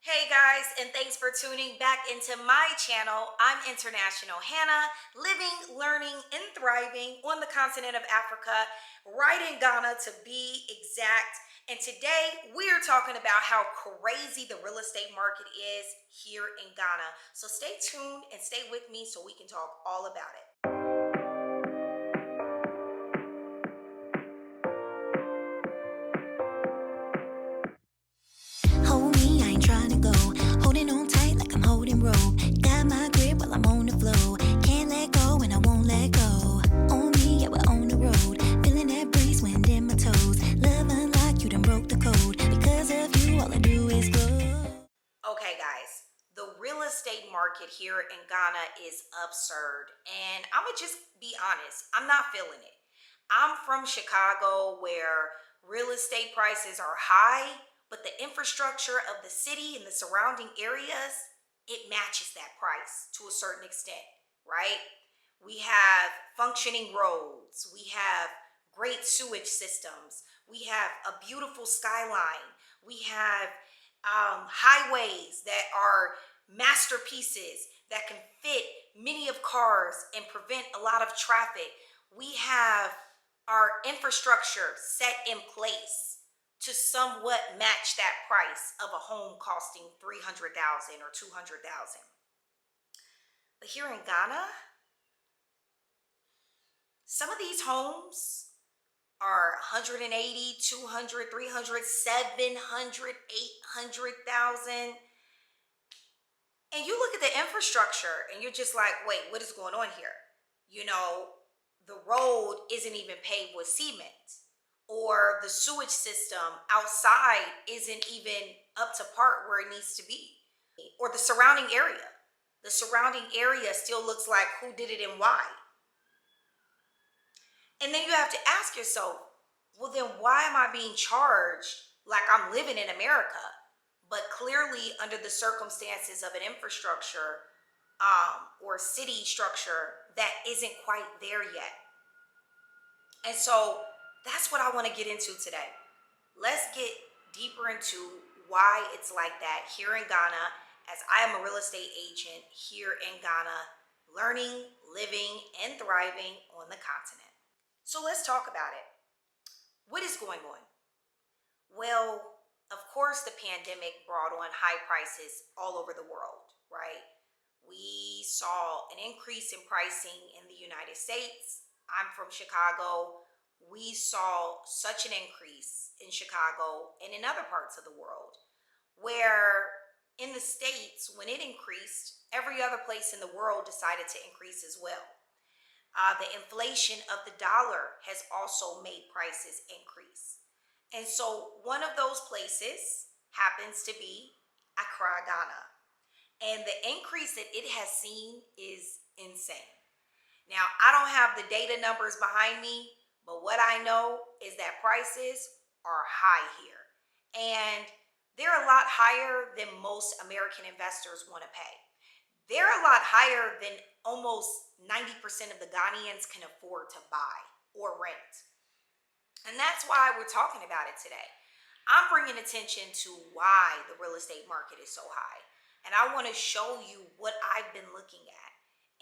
Hey guys, and thanks for tuning back into my channel. I'm International Hannah, living, learning, and thriving on the continent of Africa, right in Ghana to be exact. And today we are talking about how crazy the real estate market is here in Ghana. So stay tuned and stay with me so we can talk all about it. Hold me, I ain't trying to go. Holding on tight like I'm holding rope. Got my grip while I'm on the flow. Can't let go and I won't let go. On me, yeah, we're on the road. Feeling that breeze, wind in my toes. Love unlocked, you done broke the code. Because of you, all I do is grow. Okay, guys, the real estate market here in Ghana is absurd. And I'm going to just be honest, I'm not feeling it. I'm from Chicago where real estate prices are high, but the infrastructure of the city and the surrounding areas, it matches that price to a certain extent, right? We have functioning roads, we have great sewage systems, we have a beautiful skyline, we have highways that are masterpieces that can fit many of cars and prevent a lot of traffic. We have our infrastructure set in place to somewhat match that price of a home costing 300,000 or 200,000. But here in Ghana, some of these homes are 180, 200, 300, 700, 800,000. And you look at the infrastructure and you're just like, wait, what is going on here? You know, the road isn't even paved with cement, or the sewage system outside isn't even up to par where it needs to be, or the surrounding area. The surrounding area still looks like who did it and why. And then you have to ask yourself, well, then why am I being charged like I'm living in America, but clearly under the circumstances of an infrastructure or city structure that isn't quite there yet? And so that's what I want to get into today. Let's get deeper into why it's like that here in Ghana, as I am a real estate agent here in Ghana, learning, living, and thriving on the continent. So let's talk about it. What is going on? Well, of course, the pandemic brought on high prices all over the world, right? We saw an increase in pricing in the United States. I'm from Chicago. We saw such an increase in Chicago and in other parts of the world, where in the States, when it increased, every other place in the world decided to increase as well. The inflation of the dollar has also made prices increase. And so one of those places happens to be Accra, Ghana. And the increase that it has seen is insane. Now, I don't have the data numbers behind me, but what I know is that prices are high here. And they're a lot higher than most American investors want to pay. They're a lot higher than almost 90% of the Ghanaians can afford to buy or rent. And that's why we're talking about it today. I'm bringing attention to why the real estate market is so high. And I want to show you what I've been looking at.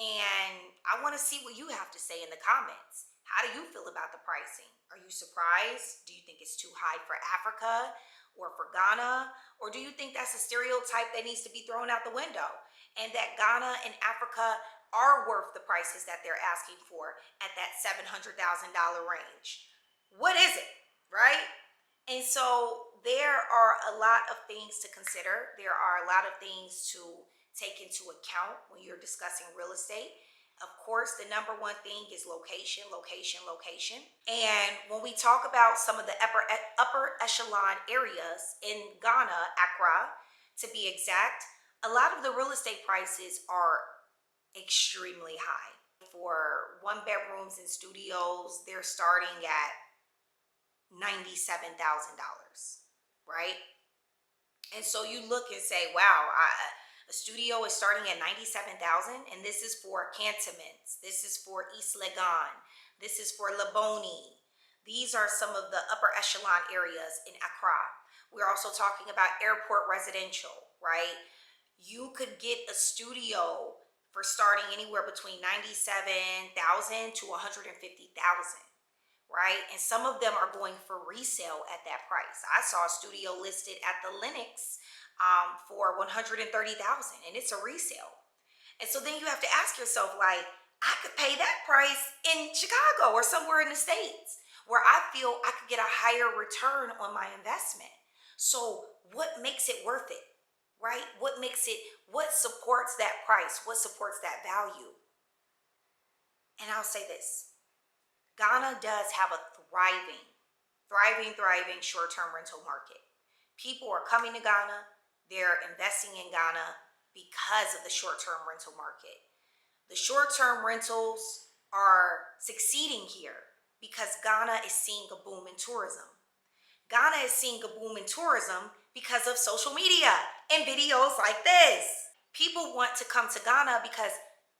And I want to see what you have to say in the comments. How do you feel about the pricing? Are you surprised? Do you think it's too high for Africa or for Ghana? Or do you think that's a stereotype that needs to be thrown out the window? And that Ghana and Africa are worth the prices that they're asking for at that $700,000 range. What is it, right? And so there are a lot of things to consider. There are a lot of things to take into account when you're discussing real estate. Of course, the number one thing is location, location, location. And when we talk about some of the upper echelon areas in Ghana, Accra, to be exact, a lot of the real estate prices are extremely high. For one bedrooms and studios, they're starting at $97,000, right? And so you look and say, wow, a studio is starting at $97,000, and this is for Cantonments, this is for East Legon, this is for Laboni. These are some of the upper echelon areas in Accra. We're also talking about airport residential, right? You could get a studio for starting anywhere between 97,000 to 150,000, right? And some of them are going for resale at that price. I saw a studio listed at the Lenox for 130,000, and it's a resale. And so then you have to ask yourself, like, I could pay that price in Chicago or somewhere in the States where I feel I could get a higher return on my investment. So what makes it worth it, right? What supports that price? What supports that value? And I'll say this, Ghana does have a thriving short-term rental market. People are coming to Ghana, they're investing in Ghana because of the short-term rental market. The short-term rentals are succeeding here because Ghana is seeing a boom in tourism. Ghana is seeing a boom in tourism because of social media and videos like this. People want to come to Ghana because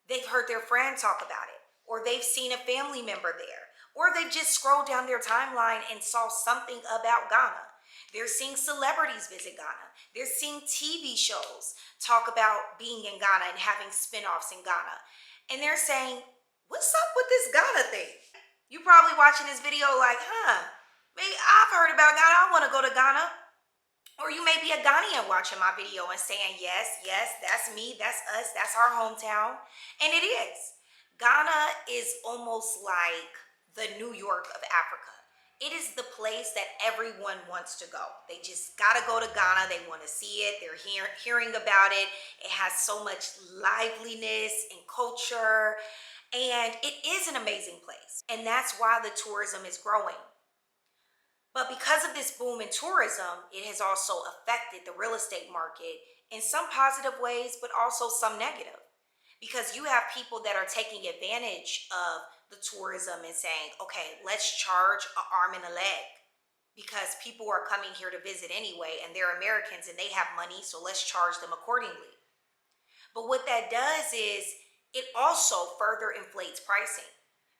they've heard their friend talk about it, or they've seen a family member there, or they've just scrolled down their timeline and saw something about Ghana. They're seeing celebrities visit Ghana. They're seeing TV shows talk about being in Ghana and having spin-offs in Ghana. And they're saying, what's up with this Ghana thing? You probably watching this video like, maybe I've heard about Ghana. I want to go to Ghana. Or you may be a Ghanaian watching my video and saying, yes, that's me, that's us, that's our hometown. And it is. Ghana is almost like the New York of Africa. It is the place that everyone wants to go. They just gotta go to Ghana. They want to see it. They're hearing about it. It has so much liveliness and culture. And it is an amazing place. And that's why the tourism is growing. But because of this boom in tourism, it has also affected the real estate market in some positive ways, but also some negative. Because you have people that are taking advantage of the tourism and saying, okay, let's charge an arm and a leg because people are coming here to visit anyway, and they're Americans and they have money, so let's charge them accordingly. But what that does is it also further inflates pricing.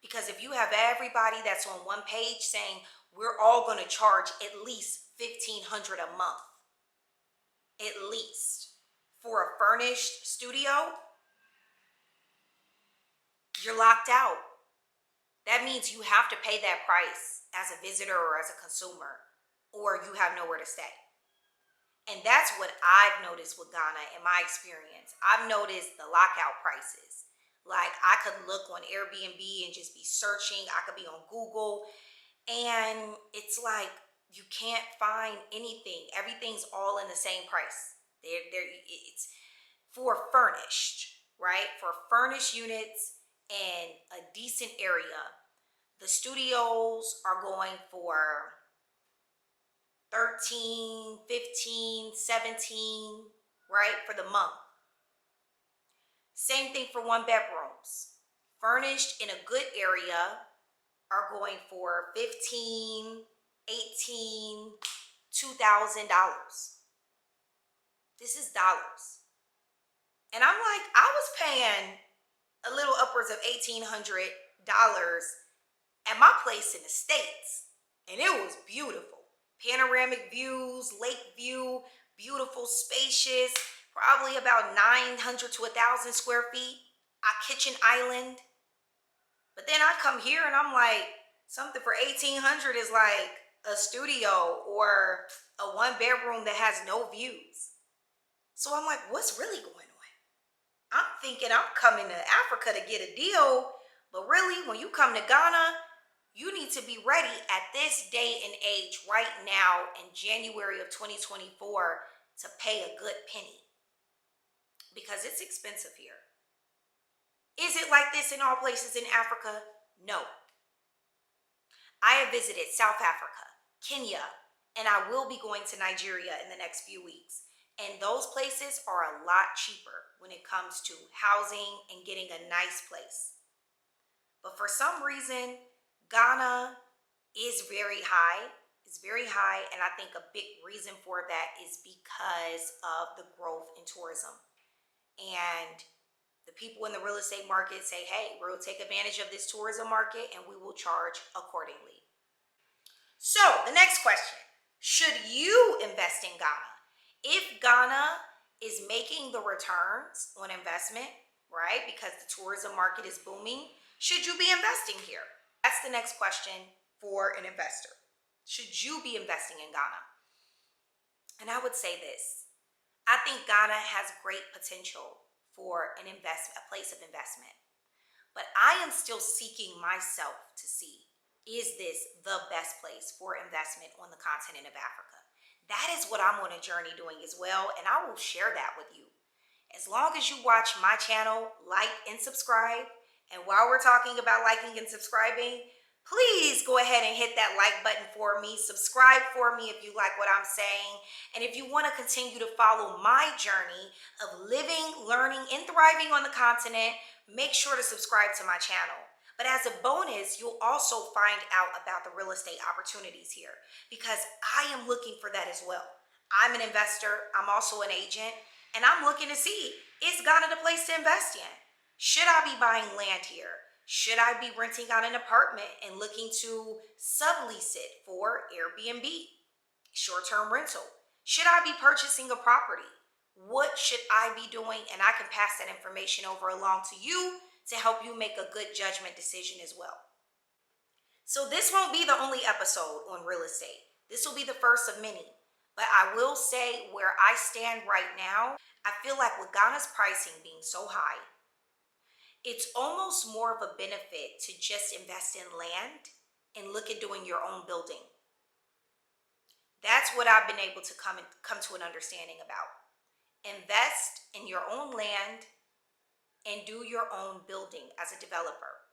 Because if you have everybody that's on one page saying, we're all going to charge at least $1,500 a month, at least, for a furnished studio, you're locked out. That means you have to pay that price as a visitor or as a consumer, or you have nowhere to stay. And that's what I've noticed with Ghana in my experience. I've noticed the lockout prices. Like, I could look on Airbnb and just be searching. I could be on Google, and it's like you can't find anything. Everything's all in the same price. It's for furnished, right? For furnished units in a decent area. The studios are going for 13, 15, 17, right? For the month. Same thing for one bedrooms. Furnished in a good area are going for $15, $18, $2,000. This is dollars. And I'm like, I was paying a little upwards of $1,800 at my place in the States. And it was beautiful. Panoramic views, lake view, beautiful, spacious, probably about 900 to 1,000 square feet. A kitchen island. But then I come here and I'm like, something for $1,800 is like a studio or a one bedroom that has no views. So I'm like, what's really going on? I'm thinking I'm coming to Africa to get a deal, but really, when you come to Ghana, you need to be ready at this day and age right now in January of 2024 to pay a good penny because it's expensive here. Is it like this in all places in Africa? No. I have visited South Africa, Kenya, and I will be going to Nigeria in the next few weeks. And those places are a lot cheaper when it comes to housing and getting a nice place. But for some reason, Ghana is very high. It's very high, and I think a big reason for that is because of the growth in tourism. And the people in the real estate market say, hey, we'll take advantage of this tourism market and we will charge accordingly. So the next question, should you invest in Ghana? If Ghana reaping the returns on investment, right? Because the tourism market is booming. Should you be investing here? That's the next question for an investor. Should you be investing in Ghana? And I would say this. I think Ghana has great potential for a place of investment. But I am still seeking myself to see, is this the best place for investment on the continent of Africa? That is what I'm on a journey doing as well, and I will share that with you. As long as you watch my channel, like and subscribe, and while we're talking about liking and subscribing, please go ahead and hit that like button for me. Subscribe for me if you like what I'm saying. And if you want to continue to follow my journey of living, learning, and thriving on the continent, make sure to subscribe to my channel. But as a bonus, you'll also find out about the real estate opportunities here because I am looking for that as well. I'm an investor. I'm also an agent. And I'm looking to see, is Ghana the place to invest in? Should I be buying land here? Should I be renting out an apartment and looking to sublease it for Airbnb, short-term rental? Should I be purchasing a property? What should I be doing? And I can pass that information over along to you to help you make a good judgment decision as well. So this won't be the only episode on real estate. This will be the first of many. But I will say where I stand right now, I feel like with Ghana's pricing being so high, it's almost more of a benefit to just invest in land and look at doing your own building. That's what I've been able to come to an understanding about. Invest in your own land and do your own building as a developer.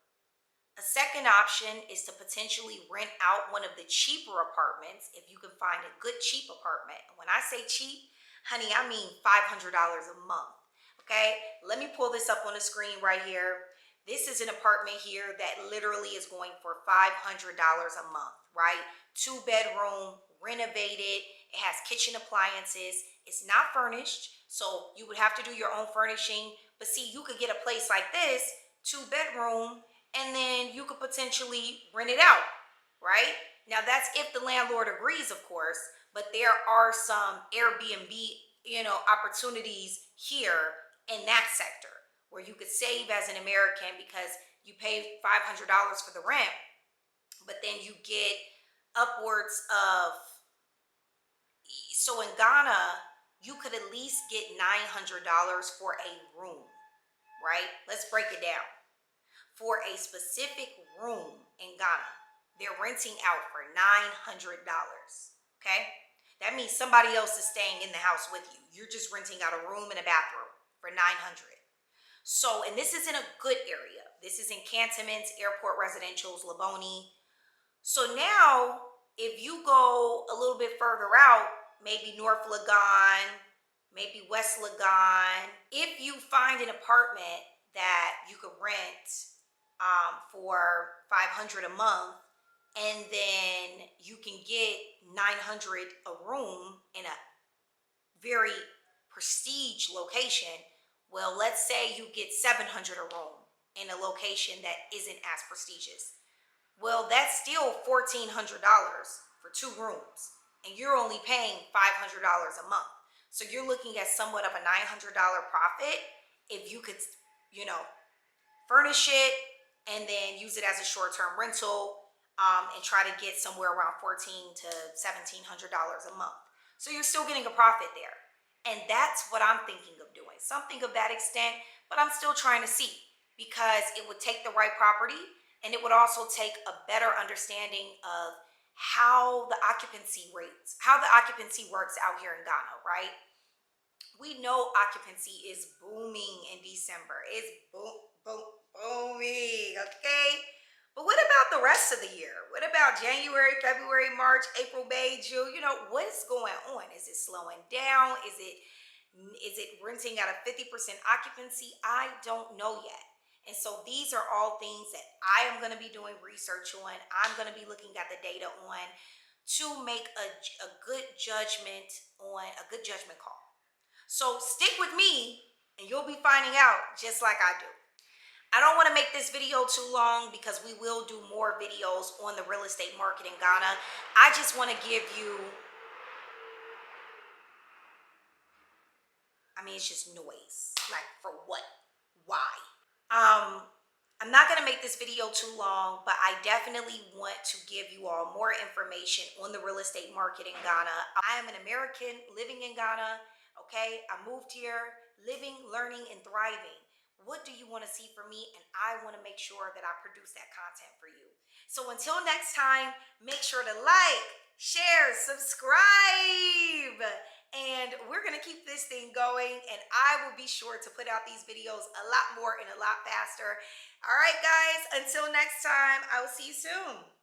A second option is to potentially rent out one of the cheaper apartments if you can find a good cheap apartment. And when I say cheap, honey, I mean $500 a month. Okay, let me pull this up on the screen right here. This is an apartment here that literally is going for $500 a month, right? 2-bedroom, renovated. It has kitchen appliances. It's not furnished, so you would have to do your own furnishing. But see, you could get a place like this, 2-bedroom, and then you could potentially rent it out, right? Now that's if the landlord agrees, of course, but there are some Airbnb, opportunities here in that sector where you could save as an American because you pay $500 for the rent, but then you get upwards of, so in Ghana, you could at least get $900 for a room, right? Let's break it down. For a specific room in Ghana, they're renting out for $900, okay? That means somebody else is staying in the house with you. You're just renting out a room and a bathroom for $900. So, and this is in a good area. This is in cantonments, airport residentials, Laboni. So now, if you go a little bit further out, maybe North Legon, maybe West Legon, if you find an apartment that you could rent for $500 a month, and then you can get $900 a room in a very prestige location. Well, let's say you get $700 a room in a location that isn't as prestigious. Well, that's still $1,400 for 2 rooms, and you're only paying $500 a month. So you're looking at somewhat of a $900 profit if you could, furnish it and then use it as a short-term rental and try to get somewhere around $1,400 to $1,700 a month. So you're still getting a profit there. And that's what I'm thinking of doing, something of that extent, but I'm still trying to see because it would take the right property and it would also take a better understanding of how the occupancy works out here in Ghana, right? We know occupancy is booming in December. It's booming, okay? But what about the rest of the year? What about January, February, March, April, May, June? What is going on? Is it slowing down? Is it renting at a 50% occupancy? I don't know yet. And so these are all things that I am going to be doing research on. I'm going to be looking at the data on to make a good judgment call. So stick with me and you'll be finding out just like I do. I don't want to make this video too long because we will do more videos on the real estate market in Ghana. I just want to give you, I mean, it's just noise. Like, for what? Why? Um, I'm not going to make this video too long, but I definitely want to give you all more information on the real estate market in Ghana. I am an American living in Ghana. Okay. I moved here, living, learning, and thriving. What do you want to see from me? And I want to make sure that I produce that content for you. So until next time, make sure to like, share, subscribe. And we're going to keep this thing going. And I will be sure to put out these videos a lot more and a lot faster. All right, guys, until next time, I will see you soon.